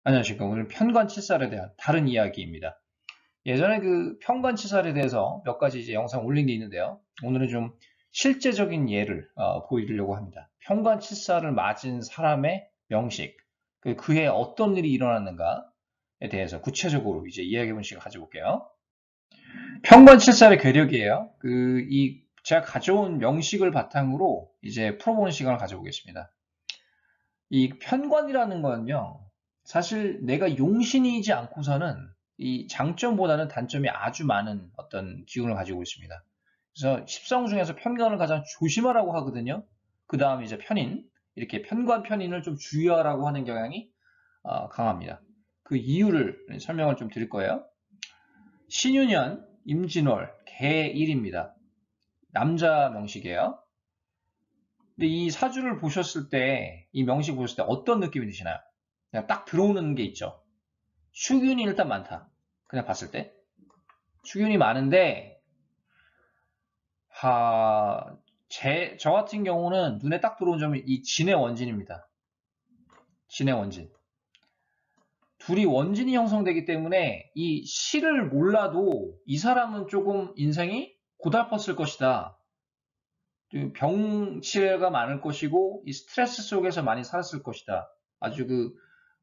안녕하십니까. 오늘 편관치살에 대한 다른 이야기입니다. 예전에 그 편관치살에 대해서 몇 가지 이제 영상 올린 게 있는데요. 오늘은 좀 실제적인 예를 보이려고 합니다. 편관치살을 맞은 사람의 명식, 그에 어떤 일이 일어났는가에 대해서 구체적으로 이제 이야기 분식을 가져볼게요. 편관치살의 괴력이에요. 제가 가져온 명식을 바탕으로 이제 풀어보는 시간을 가져보겠습니다. 이 편관이라는 건요, 사실 내가 용신이지 않고서는 이 장점보다는 단점이 아주 많은 어떤 기운을 가지고 있습니다. 그래서 십성 중에서 편관을 가장 조심하라고 하거든요. 그 다음 이제 편인, 이렇게 편관 편인을 좀 주의하라고 하는 경향이 강합니다. 그 이유를 설명을 좀 드릴 거예요. 신유년, 임진월, 개일입니다. 남자 명식이에요. 근데 이 사주를 보셨을 때, 이 명식 보셨을 때 어떤 느낌이 드시나요? 그냥 딱 들어오는 게 있죠. 수균이 일단 많다. 그냥 봤을 때. 수균이 많은데, 저 같은 경우는 눈에 딱 들어온 점이 이 진의 원진입니다. 진의 원진. 둘이 원진이 형성되기 때문에 이 시를 몰라도 이 사람은 조금 인생이 고달팠을 것이다. 병치레가 많을 것이고 이 스트레스 속에서 많이 살았을 것이다. 아주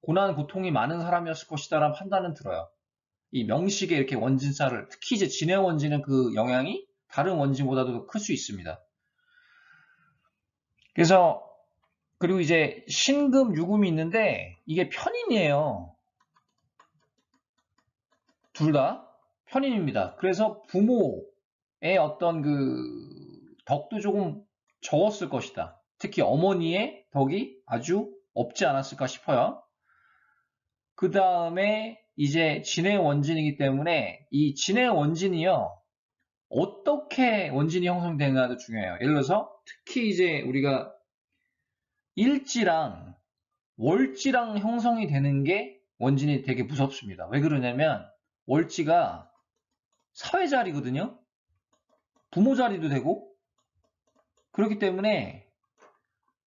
고난 고통이 많은 사람이었을 것이다라는 판단은 들어요. 이 명식의 이렇게 원진살을 특히 이제 진의 원진은 그 영향이 다른 원진보다도 클 수 있습니다. 그래서 그리고 이제 신금 유금이 있는데 이게 편인이에요. 둘 다 편인입니다. 그래서 부모의 어떤 덕도 조금 적었을 것이다. 특히 어머니의 덕이 아주 없지 않았을까 싶어요. 그 다음에 이제 진의 원진이기 때문에 이 진의 원진이요. 어떻게 원진이 형성되느냐도 중요해요. 예를 들어서 특히 이제 우리가 일지랑 월지랑 형성이 되는 게 원진이 되게 무섭습니다. 왜 그러냐면 월지가 사회 자리거든요. 부모 자리도 되고 그렇기 때문에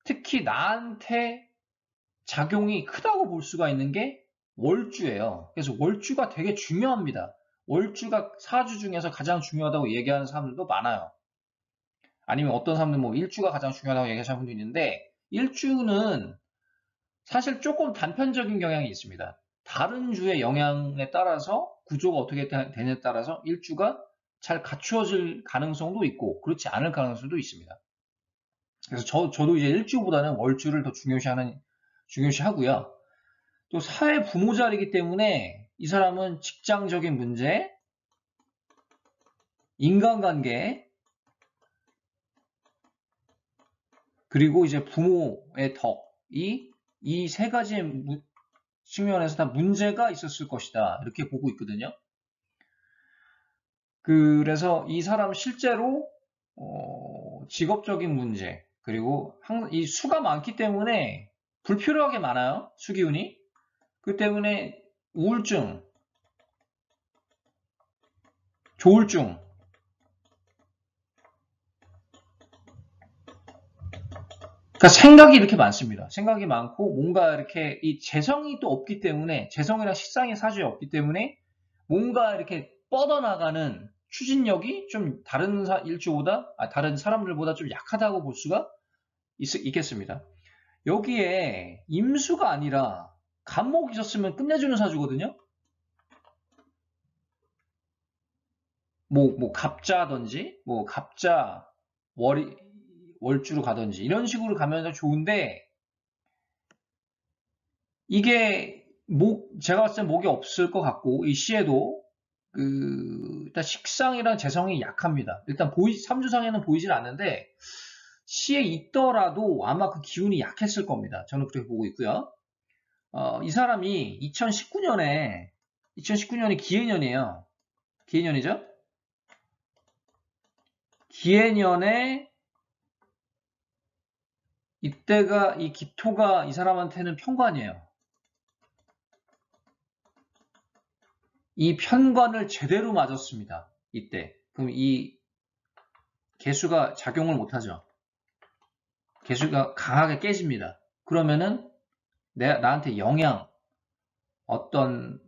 특히 나한테 작용이 크다고 볼 수가 있는 게 월주예요. 그래서 월주가 되게 중요합니다. 월주가 사주 중에서 가장 중요하다고 얘기하는 사람들도 많아요. 아니면 어떤 사람들은 뭐 일주가 가장 중요하다고 얘기하시는 분도 있는데 일주는 사실 조금 단편적인 경향이 있습니다. 다른 주의 영향에 따라서 구조가 어떻게 되느냐에 따라서 일주가 잘 갖추어질 가능성도 있고 그렇지 않을 가능성도 있습니다. 그래서 저도 이제 일주보다는 월주를 더 중요시하고요. 또 사회 부모 자리이기 때문에 이 사람은 직장적인 문제, 인간관계, 그리고 이제 부모의 덕이 이 세 가지의 측면에서 다 문제가 있었을 것이다. 이렇게 보고 있거든요. 그래서 이 사람 실제로 직업적인 문제, 그리고 이 수가 많기 때문에 불필요하게 많아요. 수기운이. 그 때문에 우울증, 조울증, 그러니까 생각이 이렇게 많습니다. 생각이 많고 뭔가 이렇게 이 재성이 또 없기 때문에 재성이랑 식상의 사주에 없기 때문에 뭔가 이렇게 뻗어나가는 추진력이 좀 다른 일주보다 다른 사람들보다 좀 약하다고 볼 수가 있겠습니다. 여기에 임수가 아니라 간목이 있었으면 끝내주는 사주거든요. 뭐 갑자든지 뭐 갑자 월주로 가든지 이런 식으로 가면 좋은데 이게 제가 봤을 때 목이 없을 것 같고 이 시에도 일단 식상이랑 재성이 약합니다. 일단 삼주상에는 보이질 않는데 시에 있더라도 아마 그 기운이 약했을 겁니다. 저는 그렇게 보고 있고요. 이 사람이 2019년이 기해년이에요. 기해년이죠? 기해년에 이때가 이 기토가 이 사람한테는 편관이에요. 이 편관을 제대로 맞았습니다. 이때. 그럼 이 개수가 작용을 못하죠. 개수가 강하게 깨집니다. 그러면은 나한테 영향, 어떤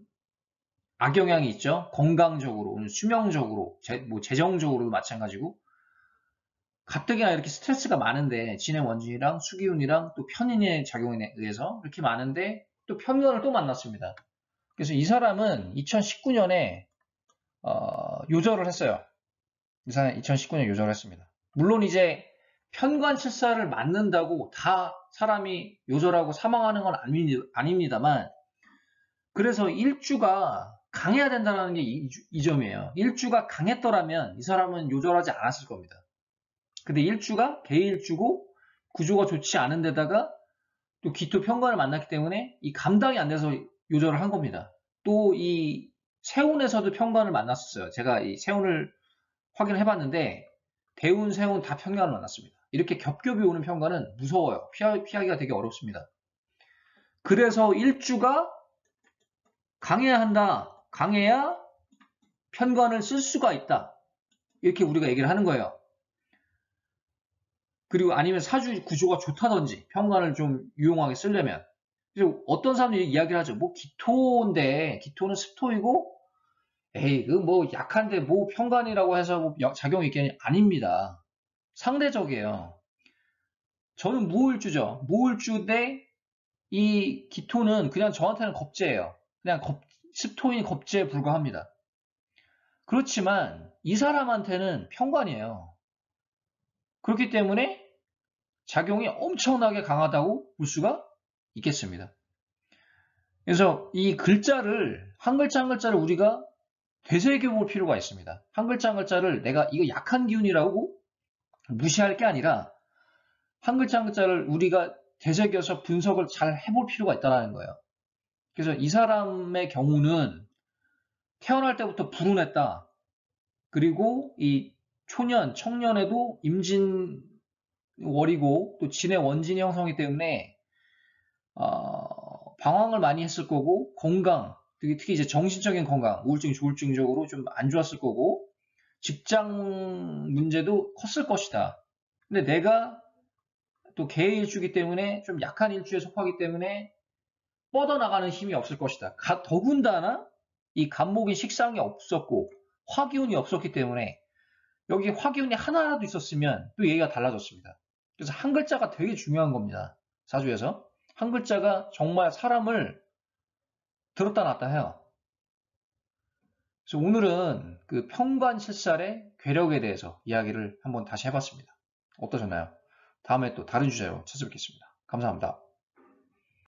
악영향이 있죠. 건강적으로, 수명적으로, 재정적으로도 마찬가지고 가뜩이나 이렇게 스트레스가 많은데 진해 원진이랑 수기운이랑 또 편인의 작용에 의해서 이렇게 많은데 또 편견을 또 만났습니다. 그래서 이 사람은 2019년에 요절을 했어요. 이 사람 2019년 요절을 했습니다. 물론 이제 편관칠사를 맞는다고 다 사람이 요절하고 사망하는 건 아닙니다만 그래서 일주가 강해야 된다는 게 이 점이에요. 일주가 강했더라면 이 사람은 요절하지 않았을 겁니다. 근데 일주가 개일주고 구조가 좋지 않은 데다가 또 기토 편관을 만났기 때문에 이 감당이 안 돼서 요절을 한 겁니다. 또 이 세운에서도 편관을 만났었어요. 제가 이 세운을 확인을 해봤는데 대운, 세운 다 편관을 만났습니다. 이렇게 겹겹이 오는 편관은 무서워요. 피하기가 되게 어렵습니다. 그래서 일주가 강해야 한다. 강해야 편관을 쓸 수가 있다. 이렇게 우리가 얘기를 하는 거예요. 그리고 아니면 사주 구조가 좋다든지 편관을 좀 유용하게 쓰려면 그래서 어떤 사람들이 이야기를 하죠. 뭐 기토인데 기토는 습토이고 에이 그 뭐 약한데 뭐 편관이라고 해서 뭐 작용이 있겠냐 아닙니다. 상대적이에요. 저는 무을주죠. 무을주인데 이 기토는 그냥 저한테는 겁재예요. 그냥 습토인 겁재에 불과합니다. 그렇지만 이 사람한테는 편관이에요. 그렇기 때문에 작용이 엄청나게 강하다고 볼 수가 있겠습니다. 그래서 이 글자를 한 글자 한 글자를 우리가 되새겨볼 필요가 있습니다. 한 글자 한 글자를 내가 이거 약한 기운이라고 무시할 게 아니라 한 글자 한 글자를 우리가 되새겨서 분석을 잘 해볼 필요가 있다는 거예요. 그래서 이 사람의 경우는 태어날 때부터 불운했다. 그리고 이 초년, 청년에도 임진월이고 또 진의 원진이 형성이기 때문에 방황을 많이 했을 거고 건강, 특히 이제 정신적인 건강, 우울증, 조울증적으로 좀 안 좋았을 거고 직장 문제도 컸을 것이다. 근데 내가 또 개일주기 때문에 좀 약한 일주에 속하기 때문에 뻗어나가는 힘이 없을 것이다. 더군다나 이 간목인 식상이 없었고 화기운이 없었기 때문에 여기 화기운이 하나라도 있었으면 또 얘기가 달라졌습니다. 그래서 한 글자가 되게 중요한 겁니다. 사주에서. 한 글자가 정말 사람을 들었다 놨다 해요. 그래서 오늘은 그 편관칠살의 괴력에 대해서 이야기를 한번 다시 해봤습니다. 어떠셨나요? 다음에 또 다른 주제로 찾아뵙겠습니다. 감사합니다.